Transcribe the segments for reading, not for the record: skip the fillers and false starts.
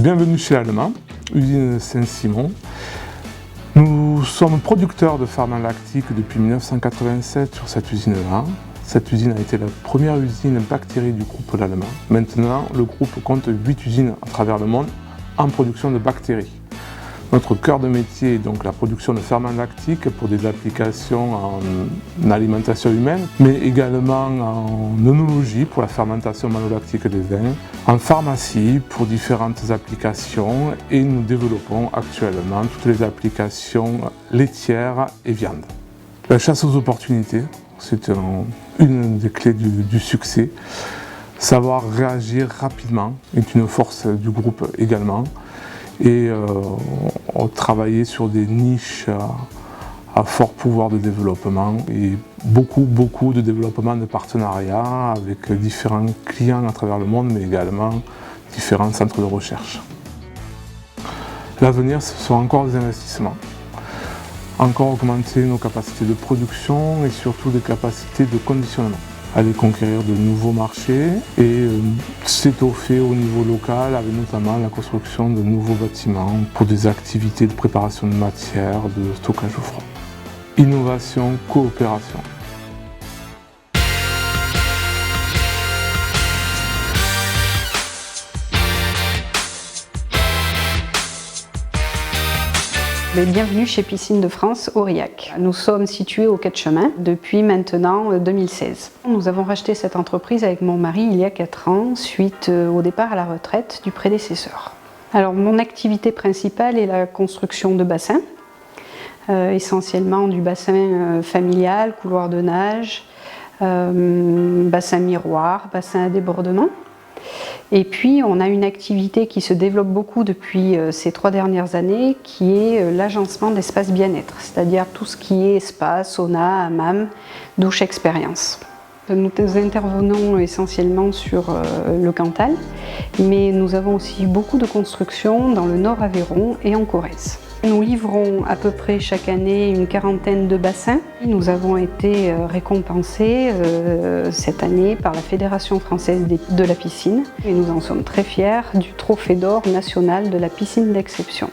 Bienvenue chez Allemand, usine Saint-Simon. Nous sommes producteurs de ferments lactiques depuis 1987 sur cette usine-là. Cette usine a été la première usine bactérie du groupe L'Allemand. Maintenant, le groupe compte 8 usines à travers le monde en production de bactéries. Notre cœur de métier est donc la production de ferments lactiques pour des applications en alimentation humaine, mais également en œnologie pour la fermentation malolactique des vins, en pharmacie pour différentes applications et nous développons actuellement toutes les applications laitières et viande. La chasse aux opportunités, c'est une des clés du succès. Savoir réagir rapidement est une force du groupe également. Et travailler sur des niches à fort pouvoir de développement et beaucoup de développement de partenariats avec différents clients à travers le monde, mais également différents centres de recherche. L'avenir, ce sont encore des investissements. Encore augmenter nos capacités de production et surtout des capacités de conditionnement. Aller conquérir de nouveaux marchés et s'étoffer au niveau local avec notamment la construction de nouveaux bâtiments pour des activités de préparation de matière, de stockage au froid. Innovation, coopération. Bienvenue chez Piscines de France Aurillac. Nous sommes situés au quai de chemin depuis maintenant 2016. Nous avons racheté cette entreprise avec mon mari il y a 4 ans suite au départ à la retraite du prédécesseur. Alors mon activité principale est la construction de bassins, essentiellement du bassin familial, couloir de nage, bassin miroir, bassin à débordement. Et puis on a une activité qui se développe beaucoup depuis ces 3 dernières années qui est l'agencement d'espaces bien-être, c'est-à-dire tout ce qui est spa, sauna, hammam, douche expérience. Nous intervenons essentiellement sur le Cantal, mais nous avons aussi beaucoup de constructions dans le Nord Aveyron et en Corrèze. Nous livrons à peu près chaque année une 40aine de bassins. Nous avons été récompensés cette année par la Fédération française de la piscine et nous en sommes très fiers du trophée d'or national de la piscine d'exception.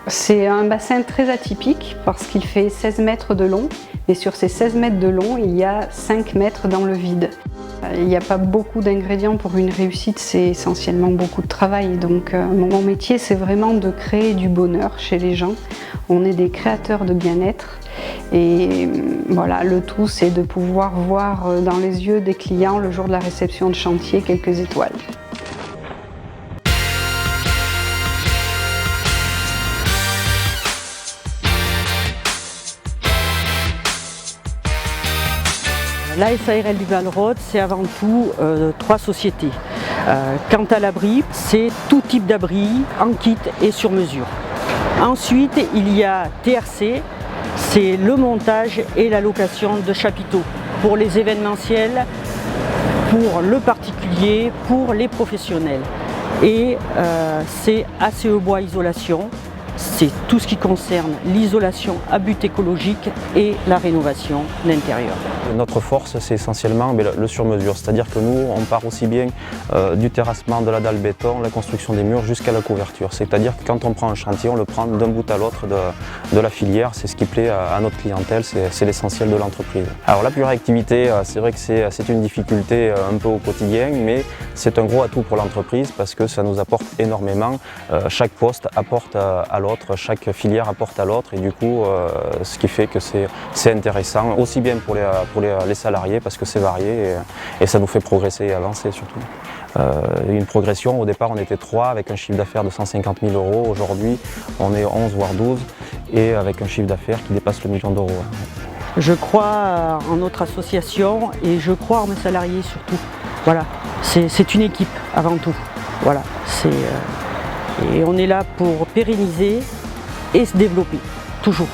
C'est un bassin très atypique parce qu'il fait 16 mètres de long et sur ces 16 mètres de long, il y a 5 mètres dans le vide. Il n'y a pas beaucoup d'ingrédients pour une réussite, c'est essentiellement beaucoup de travail. Donc mon métier, c'est vraiment de créer du bonheur chez les gens. On est des créateurs de bien-être et voilà, le tout, c'est de pouvoir voir dans les yeux des clients le jour de la réception de chantier quelques étoiles. La SARL du Val-Rhôde, c'est avant tout 3 sociétés. Quant à l'abri, c'est tout type d'abri, en kit et sur mesure. Ensuite, il y a TRC, c'est le montage et la location de chapiteaux pour les événementiels, pour le particulier, pour les professionnels. Et c'est ACE Bois Isolation. C'est tout ce qui concerne l'isolation à but écologique et la rénovation d'intérieur. Notre force, c'est essentiellement le sur-mesure, c'est-à-dire que nous, on part aussi bien du terrassement, de la dalle béton, la construction des murs jusqu'à la couverture. C'est-à-dire que quand on prend un chantier, on le prend d'un bout à l'autre de la filière. C'est ce qui plaît à notre clientèle, c'est l'essentiel de l'entreprise. Alors la réactivité, c'est vrai que c'est une difficulté un peu au quotidien, mais c'est un gros atout pour l'entreprise parce que ça nous apporte énormément. Chaque poste apporte à l'autre, chaque filière apporte à l'autre et du coup, ce qui fait que c'est intéressant, aussi bien pour les salariés parce que c'est varié et ça nous fait progresser et avancer surtout. Une progression, au départ on était 3 avec un chiffre d'affaires de 150 000 €, aujourd'hui on est 11 voire 12 et avec un chiffre d'affaires qui dépasse le million d'euros. Je crois en notre association et je crois en mes salariés surtout. Voilà, c'est une équipe avant tout. Voilà, et on est là pour pérenniser et se développer, toujours.